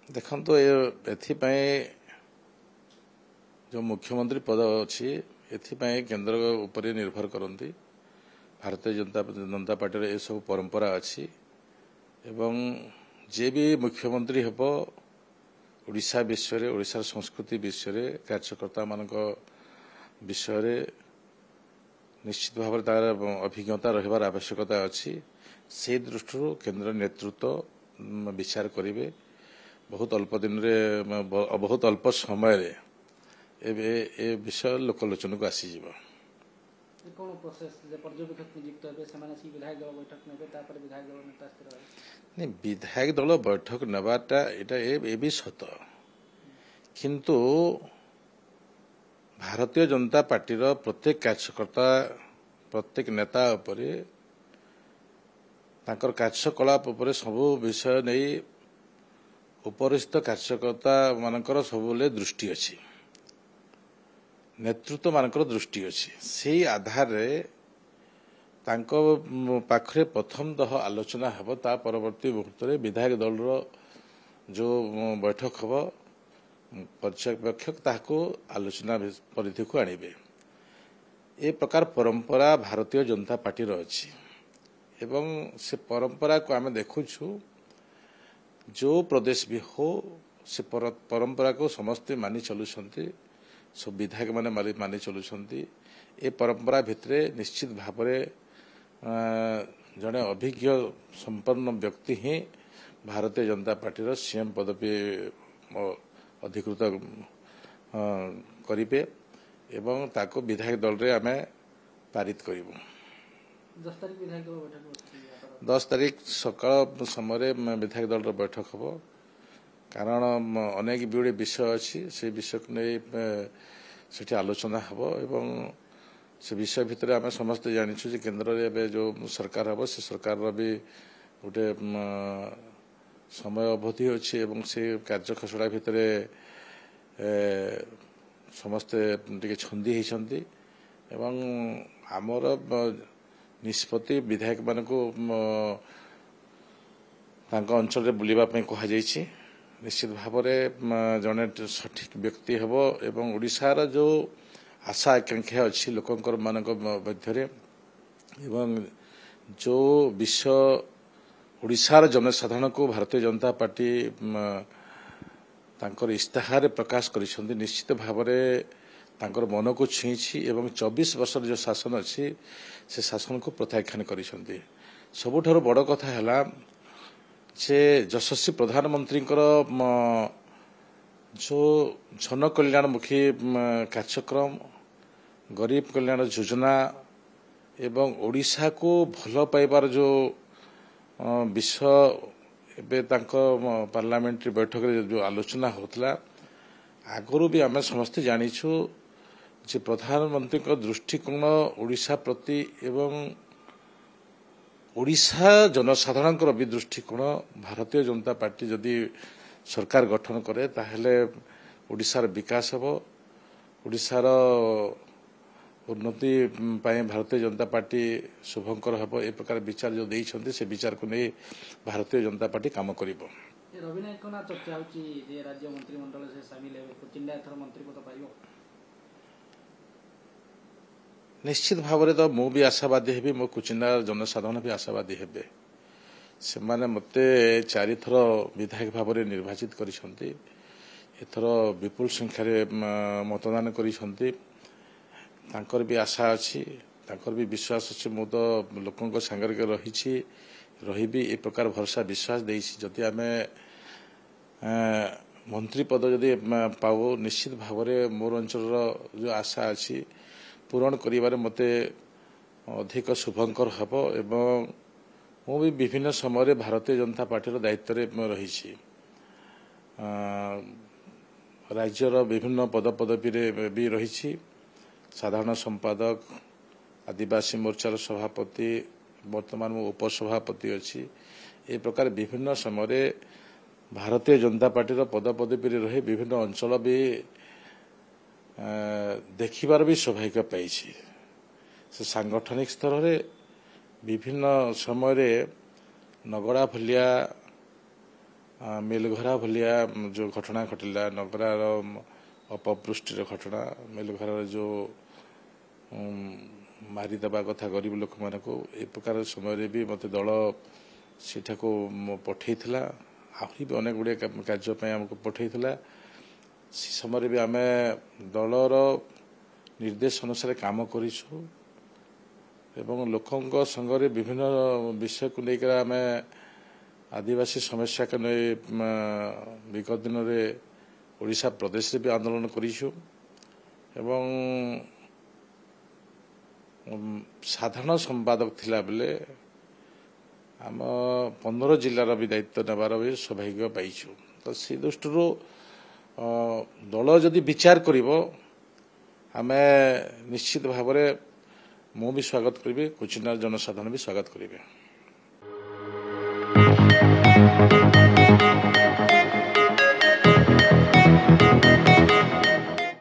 देखो एथिपाई जो मुख्यमंत्री पद अच्छी एथिपाई केंद्र उपर निर्भर करती भारतीय जनता पार्टी ये सब परंपरा अच्छी एवं जे भी मुख्यमंत्री हेब ओडिशा विषय ओडिशा संस्कृति विषय कार्यकर्ता मान विषय निश्चित भाव तार अभिज्ञता रहिबार आवश्यकता अच्छी से दृष्टि केंद्र नेतृत्व विचार करेंगे बहुत अल्प दिन बहुत अल्प समय ए विषय लोकलोचन को आसीज विधायक दल बैठक नवाटा ये भी सत किंतु भारतीय जनता पार्टी प्रत्येक कार्यकर्ता प्रत्येक नेता उपरे तांकर कार्यकलाप उपरे सबु विषय नहीं उपरिस्थ कार्यकर्ता मानकर सबुले दृष्टि अच्छी नेतृत्व मानकर दृष्टि अच्छी से आधार रे तांको पाखरे प्रथम दह आलोचना हेब ता परवर्ती मुहूर्त में विधायक दल जो बैठक हेब पर्यवेक्षक ताको आलोचना परिधि को आनिबे ए प्रकार परंपरा भारतीय जनता पार्टी अच्छी एवं से परंपरा को आमे देखुछु जो प्रदेश भी हो से परंपरा को समस्ते मानि चलुछंती सब विधायक माने मानि चलुछंती ए परंपरा भितरे निश्चित भाव जड़े अभिज्ञ संपन्न व्यक्ति ही भारतीय जनता पार्टी सीएम पदवी अधिकृत करिबे एवं ताको विधायक दल रे आमे पारित करिबु 10 तारीख सकाल समय विधायक दल बैठक हम कारण अनेक गुड़े विषय अच्छी से विषय को नहीं से आलोचना हम एवं से विषय भितर आम समस्ते जानिछु जे केंद्र रे जो सरकार हम से सरकार भी गोटे समय अवधि अच्छी एवं से कार्य खसड़ा भितर समस्ते टिके छंदी होती एवं आमर निष्पत्ति विधायक मान को अंचल बुलवा कह निश्चित भाव जड़े सठिक व्यक्ति हेब एवं ओडिशार जो आशा आकांक्षा अच्छी लोकंकर मान मध्य एवं जो विश्व ओडिशार जनसाधारण को भारतीय जनता पार्टी तांकर इस्ताहार प्रकाश करिसेंती निश्चित भाव तांकर मन को छुईछि एवं 24 वर्ष जो शासन अच्छी से शासन को प्रत्याख्यान करिसेंती सबुठारु बड़ कथा हैला जे यशस्वी प्रधानमंत्री जो जन कल्याणमुखी कार्यक्रम गरीब कल्याण योजना एवं ओडिशा को भल पाइबार जो विषय एवं पार्लियामेंट्री बैठक रे जो आलोचना होतला आगरू भी आम समस्ते जानिछु जे प्रधानमंत्री दृष्टिकोण ओडिशा प्रति एवं ओडिशा जनसाधारण भी दृष्टिकोण भारतीय जनता पार्टी जदि सरकार गठन करे ताहेले ओडिशार विकास हेब ओडिशार उन्नति पाए भारतीय जनता पार्टी शुभंकर हेब ए प्रकार विचार जो देइछन्ते से विचार को नहीं भारतीय जनता पार्टी काम करिबो रविनायक ना चर्चा होची जे राज्य मंत्रिमंडल से शामिल हेबे कुचिंडा एथर मंत्री पद पाइबो निश्चित भाव तो मु भी आशावादी हेबी मो कुचिंडा जनसाधारण भी आशावादी हेबे से माने मते 4 थर विधायक भाव में निर्वाचित करिसंती एथर विपुल संख्यार मतदान करिसंती तांकर भी आशा अच्छी तांकर भी विश्वास अच्छी मु तो लोकों सांगर के रही रही ए प्रकार भरोसा विश्वास देइछि जदि आमे मंत्री पद जदि पाऊ निश्चित भाव में मोर अंचल जो आशा अच्छी पूरण करिबारे मते अधिक शुभंकर हेब एवं मु भी विभिन्न समय भारतीय जनता पार्टी दायित्व रे रही राज्यर विभिन्न पदपदवी भी रही साधारण संपादक आदिवासी मोर्चार सभापति वर्तमान मो उपसभापति अच्छी ए प्रकार विभिन्न समय भारतीय जनता पार्टी पदपदवी रही विभिन्न अंचल भी देखिबार भी सौभाग्य पाई से सांगठनिक स्तर रे विभिन्न समय नगड़ा भलिया ମିଲଘରା ଭଳିଆ ଯେଉଁ ଘଟଣା ଘଟିଲା ନଗରାର ଅପବୃଷ୍ଟିର ଘଟଣା ମିଲଘରାର ଯେଉଁ ମାରିଦେବା କଥା ଗରିବ ଲୋକମାନଙ୍କୁ ଏ ପ୍ରକାର ସମୟରେ ବି ମୋତେ ଦଳ ସେଠାକୁ ପଠାଇଥିଲା ଆହୁରି ବି ଅନେକ ଗୁଡ଼ିଏ କାର୍ଯ୍ୟ ପାଇଁ ଆମକୁ ପଠାଇଥିଲା ସେ ସମୟରେ ବି ଆମେ ଦଳର ନିର୍ଦ୍ଦେଶ ଅନୁସାରେ କାମ କରିଛୁ ଏବଂ ଲୋକଙ୍କ ସାଙ୍ଗରେ ବିଭିନ୍ନ ବିଷୟକୁ ନେଇକରି ଆମେ ଆଦିବାସୀ ସମସ୍ୟାକୁ ନେଇ ବିଗତ ଦିନରେ ଓଡ଼ିଶା ପ୍ରଦେଶରେ ବି ଆନ୍ଦୋଳନ କରିଛୁ ଏବଂ ସାଧାରଣ ସମ୍ପାଦକ ଥିଲାବେଳେ ଆମ 15 ଜିଲ୍ଲାର ବି ଦାୟିତ୍ୱ ନେବାର ବି ସୌଭାଗ୍ୟ ପାଇଛୁ ତ ସେ ଦୃଷ୍ଟିରୁ ଦଳ ଯଦି ବିଚାର କରିବ ଆମେ ନିଶ୍ଚିତ ଭାବରେ ମୁଁ ବି ସ୍ୱାଗତ କରିବି କୁଚିଣ୍ଡା ଜନସାଧାରଣ ବି ସ୍ୱାଗତ କରିବେ।